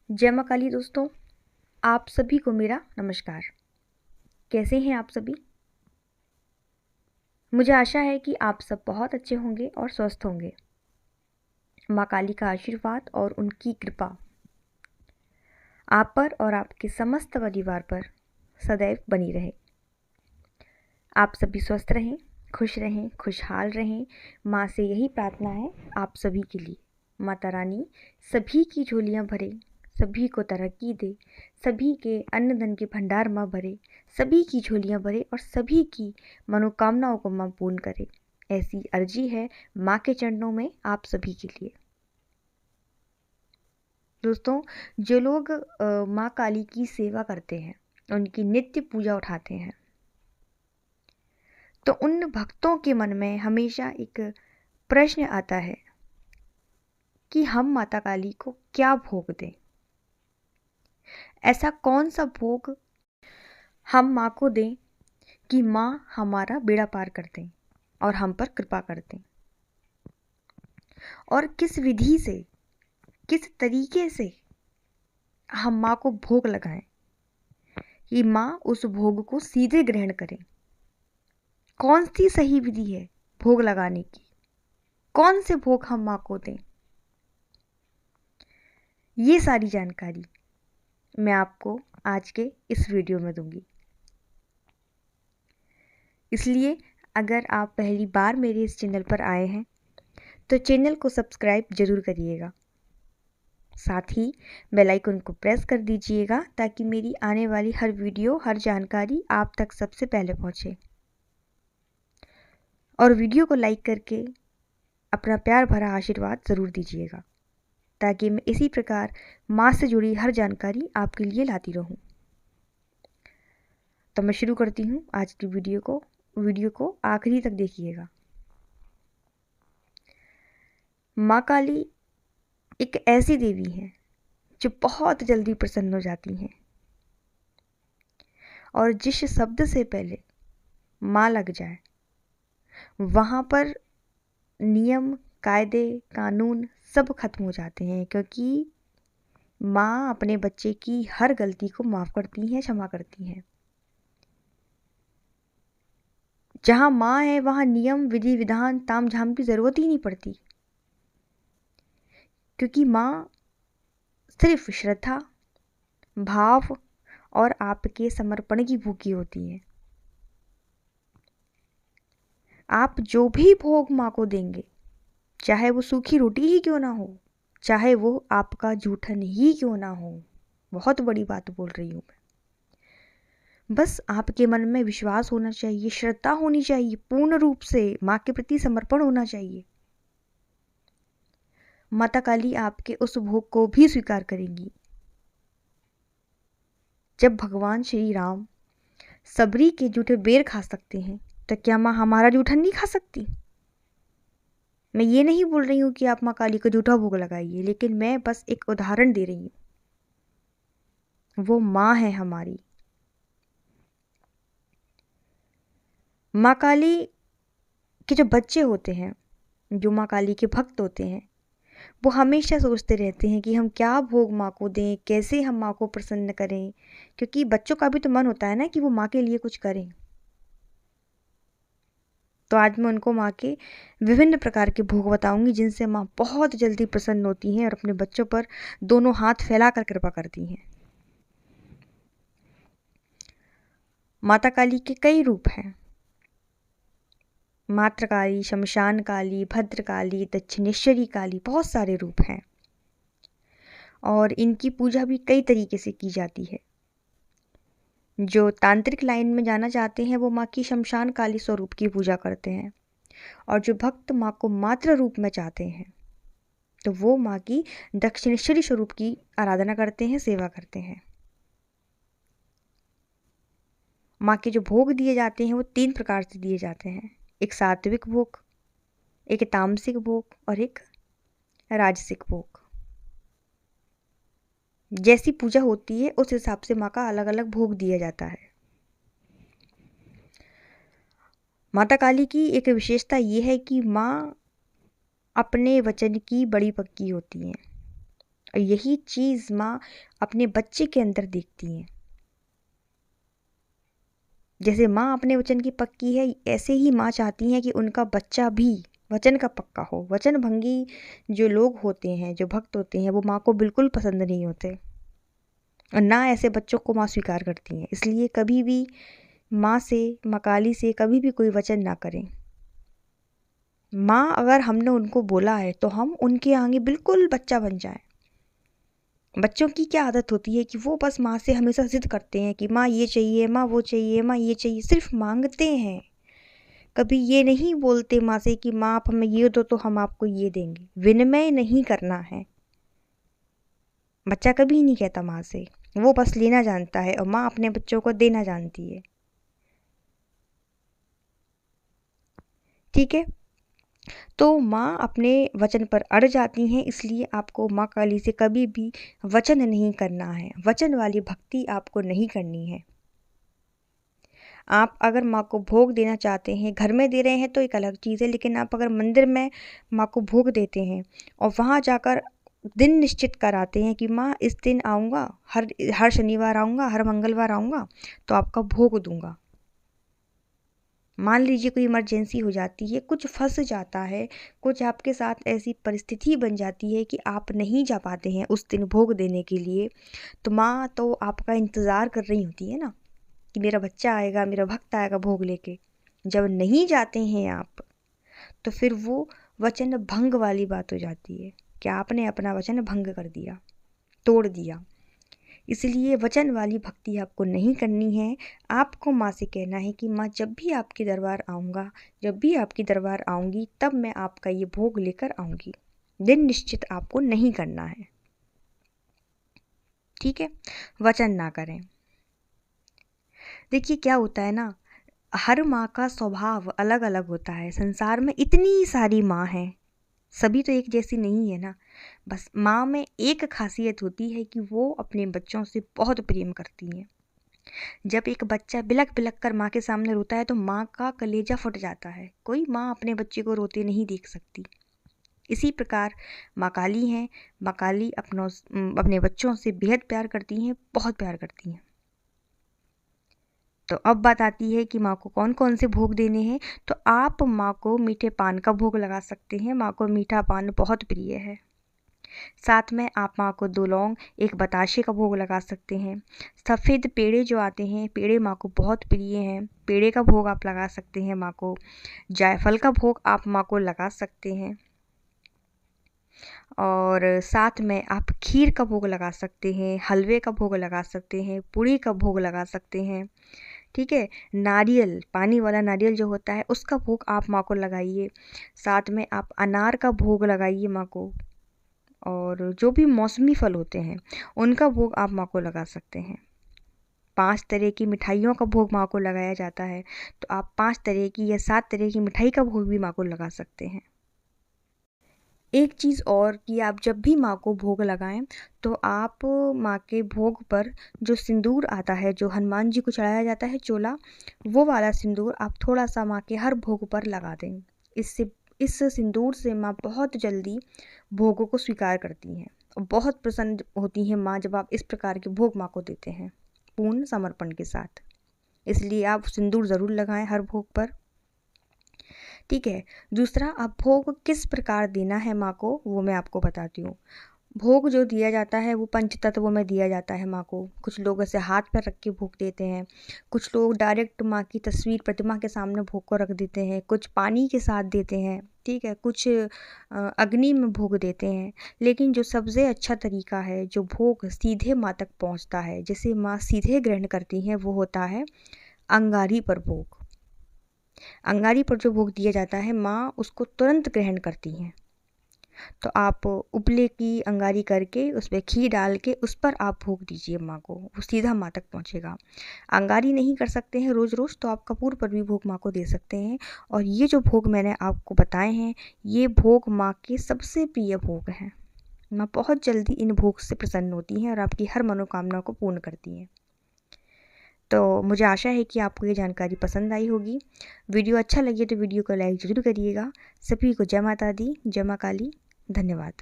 जय माँ काली दोस्तों, आप सभी को मेरा नमस्कार। कैसे हैं आप सभी? मुझे आशा है कि आप सब बहुत अच्छे होंगे और स्वस्थ होंगे। माँ काली का आशीर्वाद और उनकी कृपा आप पर और आपके समस्त परिवार पर सदैव बनी रहे। आप सभी स्वस्थ रहें, खुशहाल रहें। माँ से यही प्रार्थना है आप सभी के लिए। माता रानी सभी की झोलियाँ भरे, सभी को तरक्की दे, सभी के अन्न धन के भंडार माँ भरे, सभी की झोलियाँ भरे और सभी की मनोकामनाओं को माँ पूर्ण करे। ऐसी अर्जी है माँ के चरणों में आप सभी के लिए। दोस्तों, जो लोग माँ काली की सेवा करते हैं, उनकी नित्य पूजा उठाते हैं, तो उन भक्तों के मन में हमेशा एक प्रश्न आता है कि हम माता काली को क्या भोग दें। ऐसा कौन सा भोग हम माँ को दें कि माँ हमारा बेड़ा पार कर दें और हम पर कृपा कर दें, और किस विधि से, किस तरीके से हम माँ को भोग लगाएं कि माँ उस भोग को सीधे ग्रहण करें। कौन सी सही विधि है भोग लगाने की? कौन से भोग हम माँ को दें? ये सारी जानकारी मैं आपको आज के इस वीडियो में दूंगी। इसलिए अगर आप पहली बार मेरे इस चैनल पर आए हैं तो चैनल को सब्सक्राइब जरूर करिएगा। साथ ही बेल आइकन को प्रेस कर दीजिएगा ताकि मेरी आने वाली हर वीडियो, हर जानकारी आप तक सबसे पहले पहुंचे। और वीडियो को लाइक करके अपना प्यार भरा आशीर्वाद ज़रूर दीजिएगा ताकि मैं इसी प्रकार माँ से जुड़ी हर जानकारी आपके लिए लाती रहूं। तो मैं शुरू करती हूँ आज की वीडियो को आखिरी तक देखिएगा। माँ काली एक ऐसी देवी है जो बहुत जल्दी प्रसन्न हो जाती हैं, और जिस शब्द से पहले माँ लग जाए वहाँ पर नियम, कायदे, कानून सब खत्म हो जाते हैं, क्योंकि माँ अपने बच्चे की हर गलती को माफ़ करती हैं, क्षमा करती हैं। जहाँ माँ है वहाँ नियम, विधि, विधान, ताम झाम की ज़रूरत ही नहीं पड़ती, क्योंकि माँ सिर्फ श्रद्धा, भाव और आपके समर्पण की भूखी होती है। आप जो भी भोग माँ को देंगे, चाहे वो सूखी रोटी ही क्यों ना हो, चाहे वो आपका जूठन ही क्यों ना हो, बहुत बड़ी बात बोल रही हूँ मैं। बस आपके मन में विश्वास होना चाहिए, श्रद्धा होनी चाहिए, पूर्ण रूप से माँ के प्रति समर्पण होना चाहिए। माता काली आपके उस भोग को भी स्वीकार करेंगी। जब भगवान श्री राम सबरी के जूठे बेर खा सकते हैं, तो क्या माँ हमारा जूठन नहीं खा सकती? मैं ये नहीं बोल रही हूँ कि आप माँ काली को जूठा भोग लगाइए, लेकिन मैं बस एक उदाहरण दे रही हूँ। वो माँ है हमारी। माँ काली के जो बच्चे होते हैं, जो माँ काली के भक्त होते हैं, वो हमेशा सोचते रहते हैं कि हम क्या भोग माँ को दें, कैसे हम माँ को प्रसन्न करें, क्योंकि बच्चों का भी तो मन होता है ना कि वो माँ के लिए कुछ करें। तो आज मैं उनको माँ के विभिन्न प्रकार के भोग बताऊंगी जिनसे माँ बहुत जल्दी प्रसन्न होती हैं और अपने बच्चों पर दोनों हाथ फैलाकर कृपा करती हैं। माता काली के कई रूप हैं। मातृकाली, शमशान काली, भद्रकाली, दक्षिणेश्वरी काली, बहुत सारे रूप हैं, और इनकी पूजा भी कई तरीके से की जाती है। जो तांत्रिक लाइन में जाना चाहते हैं वो माँ की शमशान काली स्वरूप की पूजा करते हैं, और जो भक्त माँ को मातृ रूप में चाहते हैं तो वो माँ की दक्षिणेश्वरी स्वरूप की आराधना करते हैं, सेवा करते हैं। माँ के जो भोग दिए जाते हैं वो 3 प्रकार से दिए जाते हैं। एक सात्विक भोग, एक तामसिक भोग और एक राजसिक भोग। जैसी पूजा होती है उस हिसाब से माँ का अलग अलग भोग दिया जाता है। माता काली की एक विशेषता ये है कि माँ अपने वचन की बड़ी पक्की होती हैं। और यही चीज़ माँ अपने बच्चे के अंदर देखती है। जैसे माँ अपने वचन की पक्की है, ऐसे ही माँ चाहती हैं कि उनका बच्चा भी वचन का पक्का हो। वचन भंगी जो लोग होते हैं, जो भक्त होते हैं, वो माँ को बिल्कुल पसंद नहीं होते और ना ऐसे बच्चों को माँ स्वीकार करती हैं। इसलिए कभी भी माँ से, माँ काली से कभी भी कोई वचन ना करें। माँ अगर हमने उनको बोला है तो हम उनके आगे बिल्कुल बच्चा बन जाएं। बच्चों की क्या आदत होती है कि वो बस माँ से हमेशा ज़िद करते हैं कि माँ ये चाहिए, माँ वो चाहिए, माँ ये चाहिए, सिर्फ मांगते हैं। कभी ये नहीं बोलते माँ से कि माँ आप हमें ये दो तो हम आपको ये देंगे। विनिमय नहीं करना है। बच्चा कभी नहीं कहता माँ से, वो बस लेना जानता है और माँ अपने बच्चों को देना जानती है। ठीक है, तो माँ अपने वचन पर अड़ जाती हैं, इसलिए आपको माँ काली से कभी भी वचन नहीं करना है। वचन वाली भक्ति आपको नहीं करनी है। आप अगर माँ को भोग देना चाहते हैं, घर में दे रहे हैं तो एक अलग चीज़ है, लेकिन आप अगर मंदिर में माँ को भोग देते हैं और वहाँ जाकर दिन निश्चित कराते हैं कि माँ इस दिन आऊँगा, हर शनिवार आऊँगा, हर मंगलवार आऊँगा तो आपका भोग दूँगा। मान लीजिए कोई इमरजेंसी हो जाती है, कुछ फँस जाता है, कुछ आपके साथ ऐसी परिस्थिति बन जाती है कि आप नहीं जा पाते हैं उस दिन भोग देने के लिए, तो माँ तो आपका इंतज़ार कर रही होती है ना कि मेरा बच्चा आएगा, मेरा भक्त आएगा भोग लेके। जब नहीं जाते हैं आप, तो फिर वो वचन भंग वाली बात हो जाती है कि आपने अपना वचन भंग कर दिया, तोड़ दिया। इसलिए वचन वाली भक्ति आपको नहीं करनी है। आपको माँ से कहना है कि माँ जब भी आपके दरबार आऊँगा, जब भी आपके दरबार आऊँगी, तब मैं आपका ये भोग लेकर आऊँगी। दिन निश्चित आपको नहीं करना है। ठीक है, वचन ना करें। देखिए क्या होता है ना, हर माँ का स्वभाव अलग अलग होता है। संसार में इतनी सारी माँ हैं, सभी तो एक जैसी नहीं है ना। बस माँ में एक खासियत होती है कि वो अपने बच्चों से बहुत प्रेम करती हैं। जब एक बच्चा बिलख बिलख कर माँ के सामने रोता है तो माँ का कलेजा फट जाता है। कोई माँ अपने बच्चे को रोते नहीं देख सकती। इसी प्रकार माँ काली हैं। माँ काली अपने बच्चों से बेहद प्यार करती हैं, बहुत प्यार करती हैं। तो अब बात आती है कि माँ को कौन कौन से भोग देने हैं। तो आप माँ को मीठे पान का भोग लगा सकते हैं। माँ को मीठा पान बहुत प्रिय है। साथ में आप माँ को 2 लौंग, 1 बताशे का भोग लगा सकते हैं। सफ़ेद पेड़े जो आते हैं, पेड़े माँ को बहुत प्रिय हैं, पेड़े का भोग आप लगा सकते हैं माँ को। जायफल का भोग आप माँ को लगा सकते हैं और साथ में आप खीर का भोग लगा सकते हैं, हलवे का भोग लगा सकते हैं, पूड़ी का भोग लगा सकते हैं। ठीक है, नारियल, पानी वाला नारियल जो होता है उसका भोग आप माँ को लगाइए। साथ में आप अनार का भोग लगाइए माँ को और जो भी मौसमी फल होते हैं उनका भोग आप माँ को लगा सकते हैं। 5 तरह की मिठाइयों का भोग माँ को लगाया जाता है, तो आप 5 तरह की या 7 तरह की मिठाई का भोग भी माँ को लगा सकते हैं। एक चीज़ और कि आप जब भी माँ को भोग लगाएं तो आप माँ के भोग पर जो सिंदूर आता है, जो हनुमान जी को चढ़ाया जाता है चोला, वो वाला सिंदूर आप थोड़ा सा माँ के हर भोग पर लगा दें। इस सिंदूर से माँ बहुत जल्दी भोगों को स्वीकार करती हैं और बहुत प्रसन्न होती हैं माँ जब आप इस प्रकार के भोग माँ को देते हैं पूर्ण समर्पण के साथ। इसलिए आप सिंदूर ज़रूर लगाएं हर भोग पर। ठीक है, दूसरा अब भोग किस प्रकार देना है माँ को वो मैं आपको बताती हूँ। भोग जो दिया जाता है वो पंच तत्वों में दिया जाता है माँ को। कुछ लोग ऐसे हाथ पर रख के भोग देते हैं, कुछ लोग डायरेक्ट माँ की तस्वीर प्रतिमा के सामने भोग को रख देते हैं, कुछ पानी के साथ देते हैं। ठीक है, कुछ अग्नि में भोग देते हैं। लेकिन जो सबसे अच्छा तरीका है, जो भोग सीधे माँ तक पहुँचता है, जिसे माँ सीधे ग्रहण करती हैं, वो होता है अंगारी पर भोग। अंगारी पर जो भोग दिया जाता है माँ उसको तुरंत ग्रहण करती हैं। तो आप उपले की अंगारी करके उसमें घी डाल के उस पर आप भोग दीजिए माँ को, वो सीधा माँ तक पहुँचेगा। अंगारी नहीं कर सकते हैं रोज़ रोज़ तो आप कपूर पर भी भोग माँ को दे सकते हैं। और ये जो भोग मैंने आपको बताए हैं, ये भोग माँ के सबसे प्रिय भोग हैं। माँ बहुत जल्दी इन भोग से प्रसन्न होती हैं और आपकी हर मनोकामना को पूर्ण करती हैं। तो मुझे आशा है कि आपको ये जानकारी पसंद आई होगी। वीडियो अच्छा लगे तो वीडियो को लाइक ज़रूर करिएगा। सभी को जय माता दी, जय माँ काली। धन्यवाद।